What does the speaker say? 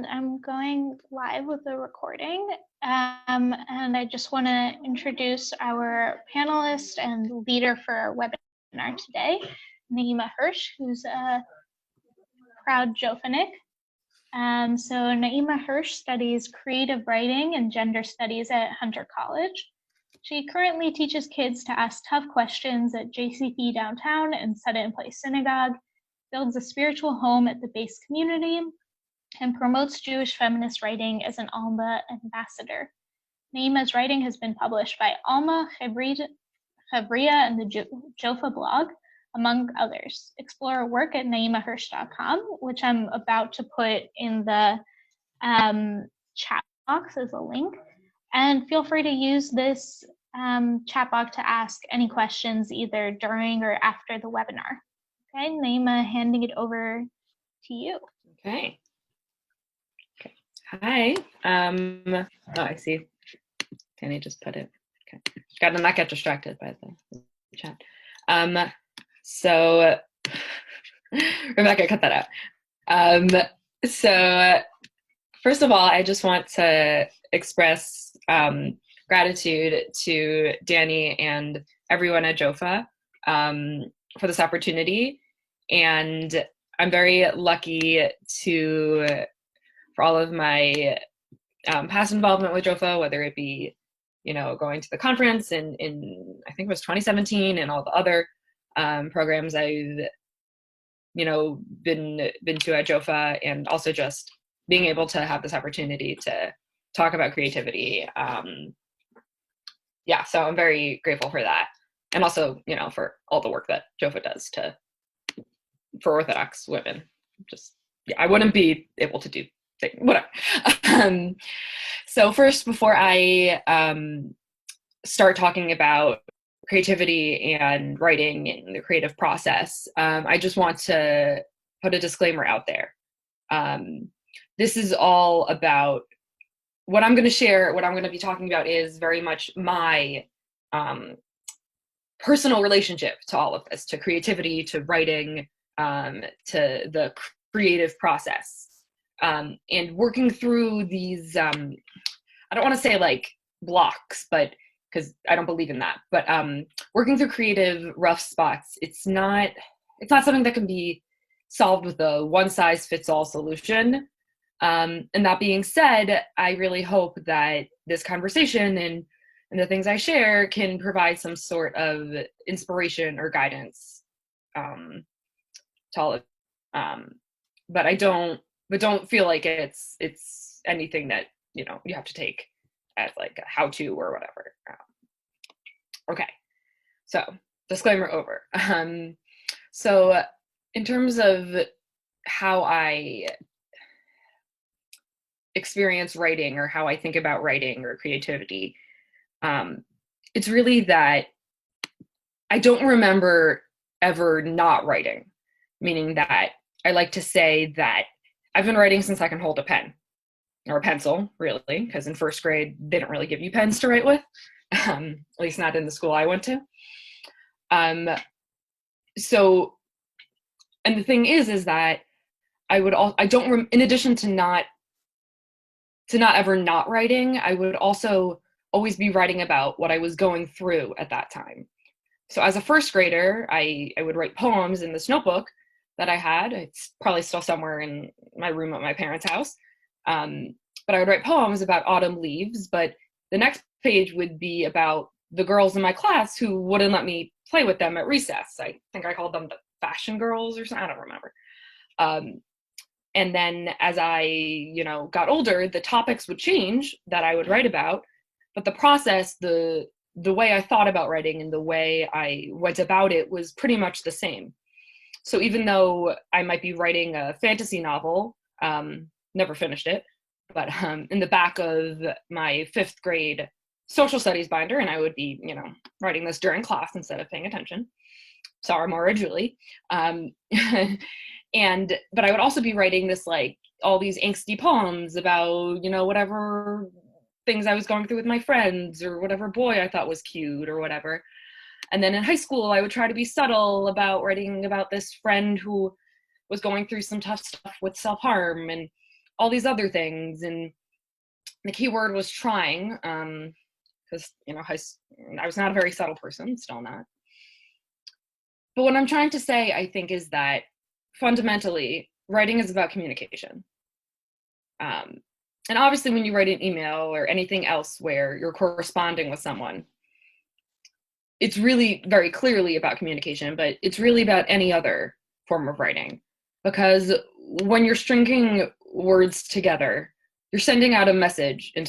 and I'm going live with the recording. And I just want to introduce our panelist and leader for our webinar today, Naima Hirsch, who's a proud JOFAnic. So Naima Hirsch studies creative writing and gender studies at Hunter College. She currently teaches kids to ask tough questions at JCP downtown and Sutton Synagogue, builds a spiritual home at the Beis Community, and promotes Jewish feminist writing as an Alma Ambassador. Naima's writing has been published by Alma, Hevria, and the JOFA Blog, among others. Explore her work at naimahirsch.com, which I'm about to put in the chat box as a link. And feel free to use this chat box to ask any questions either during or after the webinar. Okay, Naima, handing it over to you. Okay. Hi. Oh, I see. Dani just put it. Okay. Got to not get distracted by the chat. So Rebecca, cut that out. So first of all, I just want to express gratitude to Dani and everyone at JOFA for this opportunity. And I'm very lucky for all of my past involvement with JOFA, whether it be, going to the conference in I think it was 2017 and all the other programs I've, been to at JOFA, and also just being able to have this opportunity to talk about creativity. So I'm very grateful for that. And also, for all the work that JOFA does for Orthodox women. I wouldn't be able to do whatever. So first, before I start talking about creativity and writing and the creative process, I just want to put a disclaimer out there. This is all about what I'm going to share. What I'm going to be talking about is very much my personal relationship to all of this, to creativity, to writing, to the creative process. And working through these, I don't want to say like blocks, but because I don't believe in that, but working through creative rough spots, it's not something that can be solved with a one-size-fits-all solution. And that being said, I really hope that this conversation and the things I share can provide some sort of inspiration or guidance to all of but don't feel like it's anything that you have to take as like a how-to or whatever. Okay, so disclaimer over. So in terms of how I experience writing or how I think about writing or creativity, it's really that I don't remember ever not writing, meaning that I like to say that I've been writing since I can hold a pen or a pencil, really, because in first grade, they didn't really give you pens to write with, at least not in the school I went to. And the thing is that in addition to not ever not writing, I would also always be writing about what I was going through at that time. So as a first grader, I would write poems in this notebook that I had. It's probably still somewhere in my room at my parents' house. But I would write poems about autumn leaves, but the next page would be about the girls in my class who wouldn't let me play with them at recess. I think I called them the fashion girls or something, I don't remember. And then as I, got older, the topics would change that I would write about, but the process, the way I thought about writing and the way I went about it was pretty much the same. So even though I might be writing a fantasy novel, never finished it, but in the back of my 5th grade social studies binder, and I would be, writing this during class instead of paying attention. Sorry, Maura, Julie. But I would also be writing this, like, all these angsty poems about, whatever things I was going through with my friends or whatever boy I thought was cute or whatever. And then in high school, I would try to be subtle about writing about this friend who was going through some tough stuff with self-harm. And all these other things. And the key word was trying, because, you know, I was not a very subtle person, still not. But what I'm trying to say, I think, is that fundamentally, writing is about communication. And obviously, when you write an email or anything else where you're corresponding with someone, it's really very clearly about communication, but it's really about any other form of writing. Because when you're stringing words together, you're sending out a message into